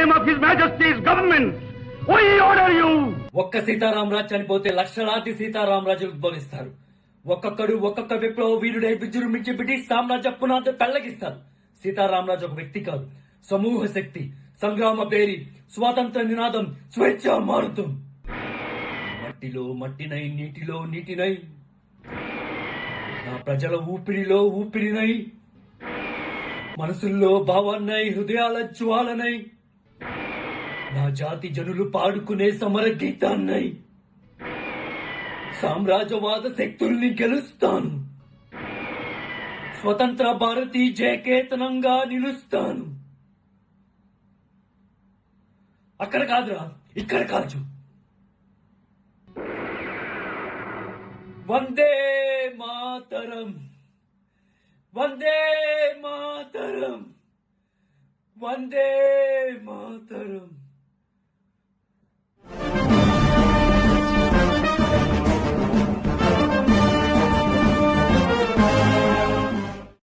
name of His Majesty's government, we order you. ఒక్క సీతారామరాజు చనిపోతే లక్షలాది సీతారామరాజులు ఉద్భవిస్తారు. ఒక్కొక్కడు ఒక్కొక్క విప్లవ వీరుడై విజృంభించి బ్రిటిష్ సామ్రాజ్య పునాది పెళ్లగిస్తారు. సీతారామరాజు ఒక వ్యక్తి కాదు, సమూహ శక్తి, సంగ్రామ పేరి, స్వాతంత్ర నినాదం, స్వేచ్ఛ మారుతం. మట్టిలో మట్టినై, నీటిలో నీటినై, నా ప్రజల ఊపిరిలో ఊపిరినై, మనసుల్లో భావాన్నై, హృదయాల జ్వాలనై, నా జాతి జనులు పాడుకునే సమర గీతాన్నై సామ్రాజ్యవాద శక్తుల్ని గెలుస్తాను. స్వతంత్ర భారతి జయకేతనంగా నిలుస్తాను. అక్కడ కాదురా, ఇక్కడ కాదు. వందే మాతరం, వందే మాతరం, వందే మాతరం.